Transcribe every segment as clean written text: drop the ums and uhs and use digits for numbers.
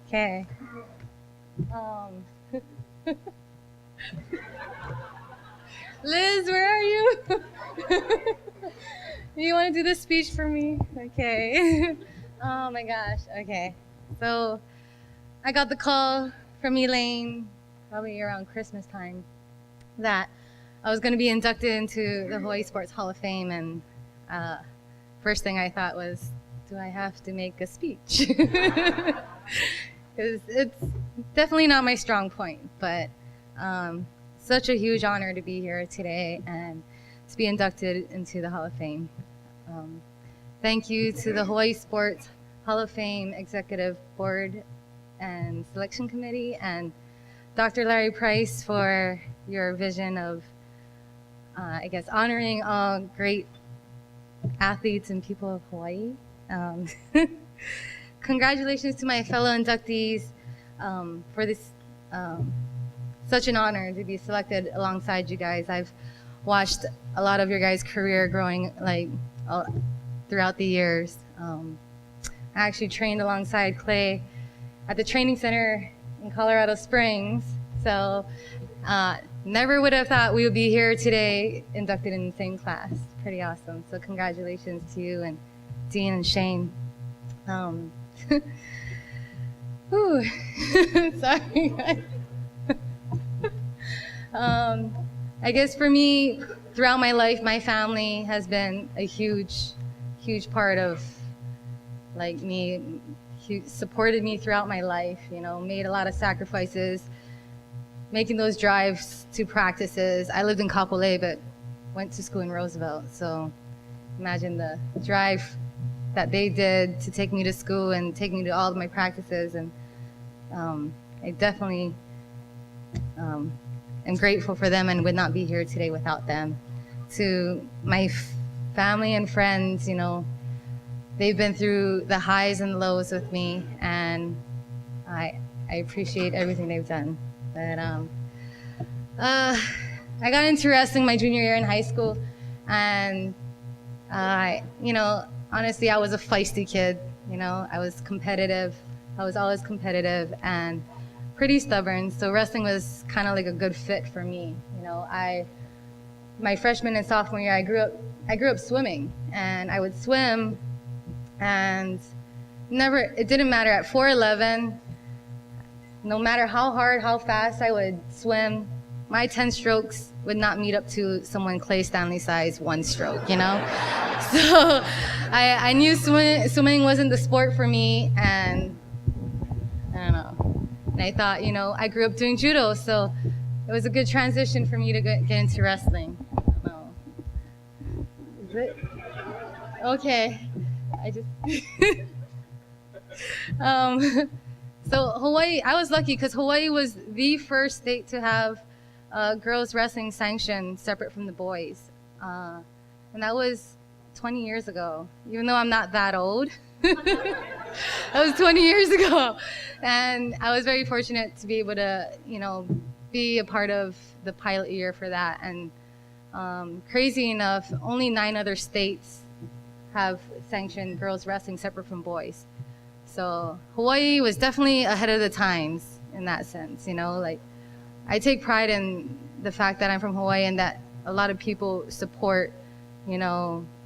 Okay. Um, Liz, where are you? You want to do this speech for me? Okay. Oh my gosh. Okay. So I got the call from Elaine probably around Christmas time that I was going to be inducted into the Hawaii Sports Hall of Fame, and first thing I thought was, do I have to make a speech? Because it's definitely not my strong point, but such a huge honor to be here today and to be inducted into the Hall of Fame. Thank you to the Hawaii Sports Hall of Fame Executive Board and Selection Committee, and Dr. Larry Price for your vision of, I guess, honoring all great athletes and people of Hawaii. Congratulations to my fellow inductees for this such an honor to be selected alongside you guys. I've watched a lot of your guys' career growing throughout the years. I actually trained alongside Clay at the training center in Colorado Springs, so never would have thought we would be here today inducted in the same class. Pretty awesome. So congratulations to you and Dean and Shane. Whew. Sorry, guys. I guess for me, throughout my life, my family has been a huge part of me. He supported me throughout my life, made a lot of sacrifices, making those drives to practices. I lived in Kapolei, but went to school in Roosevelt. So imagine the drive that they did to take me to school and take me to all of my practices. And I definitely am grateful for them and would not be here today without them. To my family and friends, they've been through the highs and lows with me, and I appreciate everything they've done. But I got into wrestling my junior year in high school, and honestly, I was a feisty kid. I was competitive. I was always competitive and pretty stubborn. So wrestling was kind of like a good fit for me. My freshman and sophomore year, I grew up swimming, and I would swim, and it didn't matter at 4'11", no matter how hard, how fast I would swim, my 10 strokes would not meet up to someone Clay Stanley size 1 stroke, So I knew swimming wasn't the sport for me, and I don't know. And I thought, I grew up doing judo, so it was a good transition for me to get into wrestling. I don't know. Is it? Okay. So Hawaii, I was lucky because Hawaii was the first state to have girls wrestling sanctioned separate from the boys. And that was 20 years ago, even though I'm not that old. That was 20 years ago. And I was very fortunate to be able to, be a part of the pilot year for that. And crazy enough, only 9 other states have sanctioned girls wrestling separate from boys. So Hawaii was definitely ahead of the times in that sense, I take pride in the fact that I'm from Hawaii and that a lot of people support,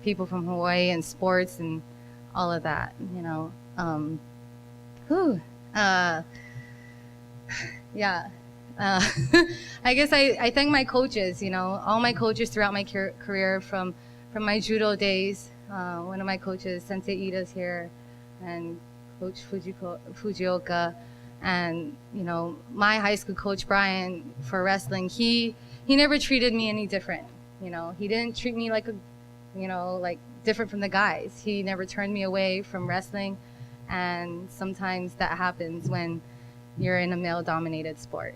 people from Hawaii and sports and all of that, yeah. I guess I thank my coaches, all my coaches throughout my career from my judo days. One of my coaches, Sensei Ida's here, and Coach Fujioka, and my high school coach Brian for wrestling. He never treated me any different. He didn't treat me like different from the guys. He never turned me away from wrestling, and sometimes that happens when you're in a male-dominated sport.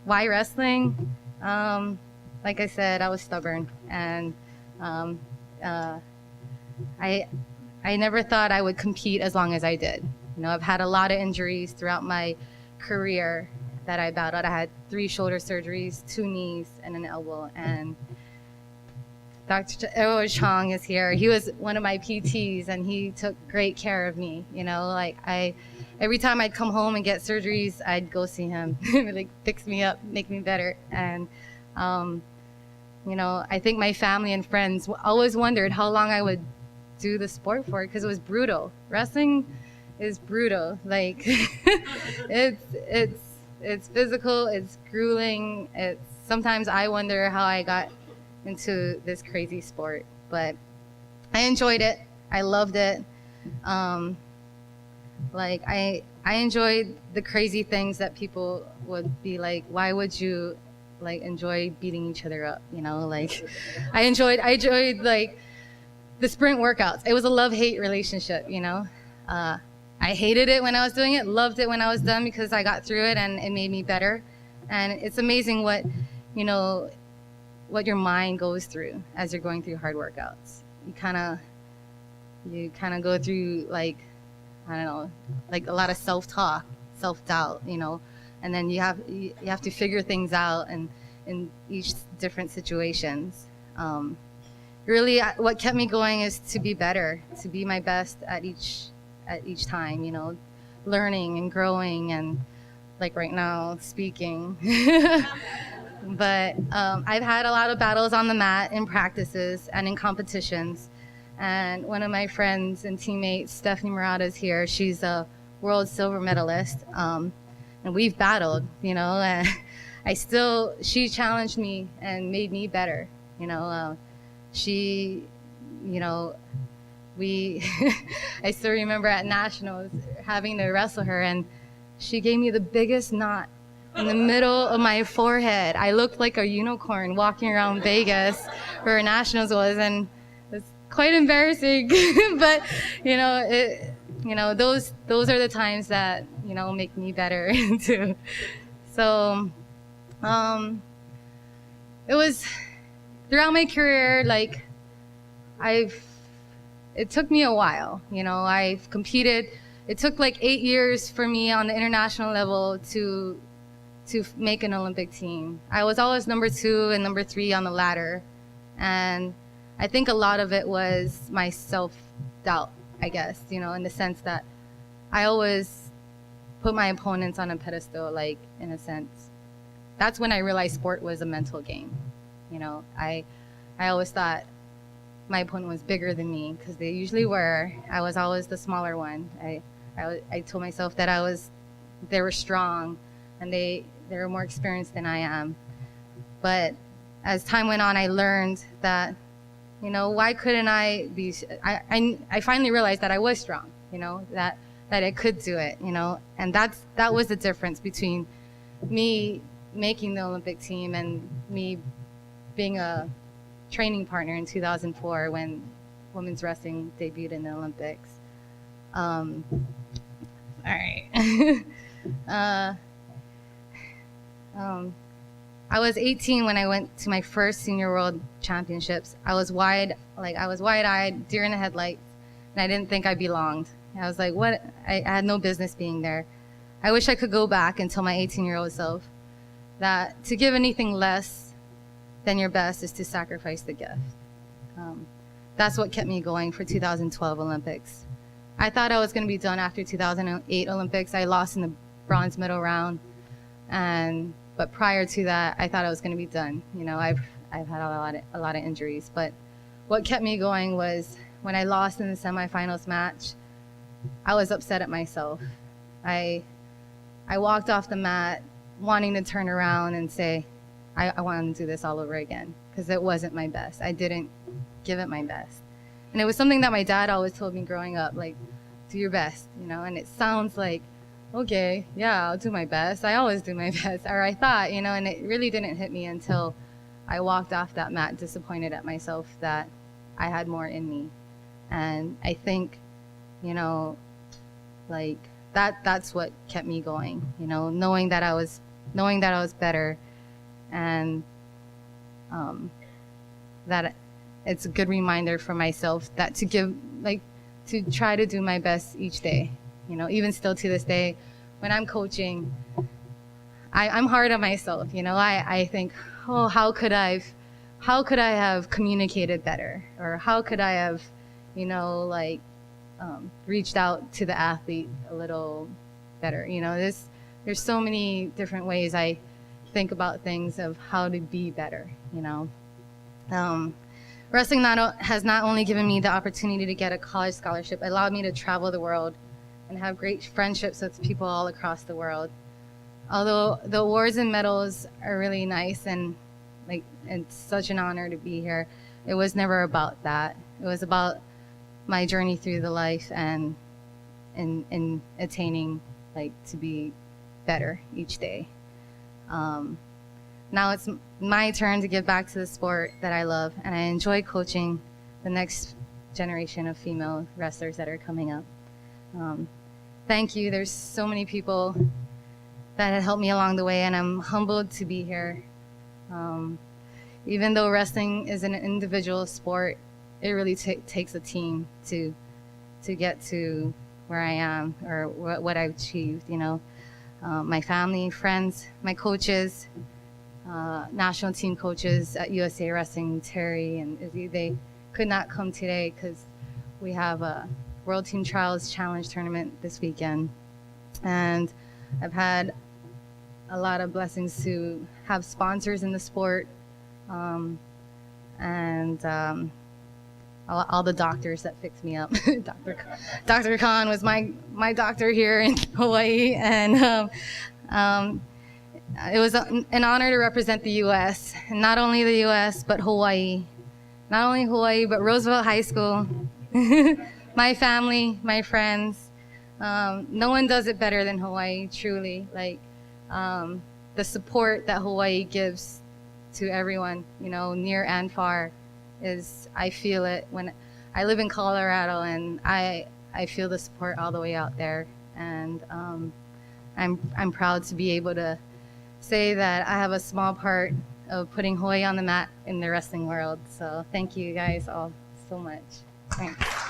Why wrestling? Like I said, I was stubborn, and I never thought I would compete as long as I did. I've had a lot of injuries throughout my career that I battled. I had 3 shoulder surgeries, 2 knees, and an elbow, and Dr. Chong is here. He was one of my PTs, and he took great care of me. You know, like every time I'd come home and get surgeries, I'd go see him, like fix me up, make me better. And you know, I think my family and friends always wondered how long I would do the sport for, because it was brutal. Wrestling is brutal. Like it's physical, it's grueling. Sometimes I wonder how I got into this crazy sport, but I enjoyed it. I loved it. Like I enjoyed the crazy things that people would be like, why would you like enjoy beating each other up? You know, like I enjoyed like the sprint workouts. It was a love-hate relationship, you know. I hated it when I was doing it, loved it when I was done, because I got through it and it made me better. And it's amazing what, you know, what your mind goes through as you're going through hard workouts. You kind of go through, like, I don't know, like a lot of self-talk, self-doubt, you know, and then you have to figure things out and in each different situations. Really, what kept me going is to be better, to be my best at each time, you know, learning and growing, and like right now, speaking. But I've had a lot of battles on the mat in practices and in competitions. And one of my friends and teammates, Stephanie Murata, is here. She's a world silver medalist. And we've battled, you know, and she challenged me and made me better, you know. She, you know, I still remember at Nationals having to wrestle her, and she gave me the biggest knot in the middle of my forehead. I looked like a unicorn walking around Vegas where Nationals was, and it's quite embarrassing. But you know, those are the times that, you know, make me better too. So it was throughout my career, like it took me a while, you know. I've competed. It took like 8 years for me on the international level to make an Olympic team. I was always number 2 and number 3 on the ladder. And I think a lot of it was my self-doubt, I guess, you know, in the sense that I always put my opponents on a pedestal, like, in a sense. That's when I realized sport was a mental game. You know, I always thought my opponent was bigger than me, because they usually were. I was always the smaller one. I told myself that they were strong, and they were more experienced than I am. But as time went on, I learned that, you know, why couldn't I be? I finally realized that I was strong. You know, that I could do it. You know, and that was the difference between me making the Olympic team and me being a training partner in 2004 when women's wrestling debuted in the Olympics. All right. I was 18 when I went to my first senior world championships. I was wide-eyed, deer in the headlights, and I didn't think I belonged. I was like, what? I had no business being there. I wish I could go back and tell my 18-year-old self that to give anything less than your best is to sacrifice the gift. That's what kept me going for 2012 Olympics. I thought I was going to be done after 2008 Olympics. I lost in the bronze medal round, but prior to that, I thought I was going to be done. You know, I've had a lot of injuries, but what kept me going was when I lost in the semifinals match, I was upset at myself. I walked off the mat wanting to turn around and say, I want to do this all over again, because it wasn't my best. I didn't give it my best. And it was something that my dad always told me growing up, like, do your best, you know, and it sounds like, okay, yeah, I'll do my best. I always do my best, or I thought, you know, and it really didn't hit me until I walked off that mat disappointed at myself that I had more in me. And I think, you know, like, that's what kept me going, you know, knowing that I was better, and that it's a good reminder for myself that to try to do my best each day. You know, even still to this day, when I'm coaching, I'm hard on myself. You know, I think, oh, how could I how could I have communicated better, or how could I have, reached out to the athlete a little better. There's so many different ways I think about things of how to be better. Wrestling has not only given me the opportunity to get a college scholarship, it allowed me to travel the world and have great friendships with people all across the world. Although the awards and medals are really nice and it's such an honor to be here, it was never about that. It was about my journey through the life and in attaining to be better each day. Now it's my turn to give back to the sport that I love, and I enjoy coaching the next generation of female wrestlers that are coming up. Thank you. There's so many people that have helped me along the way, and I'm humbled to be here. Even though wrestling is an individual sport, it really takes a team to get to where I am or what I've achieved. My family, friends, my coaches, national team coaches at USA Wrestling, Terry and Izzy, they could not come today because we have a World Team Trials Challenge tournament this weekend. And I've had a lot of blessings to have sponsors in the sport, and all the doctors that fixed me up. Dr. Khan was my doctor here in Hawaii, and it was an honor to represent the U.S., and not only the U.S., but Hawaii. Not only Hawaii, but Roosevelt High School, my family, my friends. No one does it better than Hawaii, truly. The support that Hawaii gives to everyone, near and far, I feel it when I live in Colorado, and I feel the support all the way out there. And I'm proud to be able to say that I have a small part of putting Hawaii on the map in the wrestling world. So thank you guys all so much. Thanks.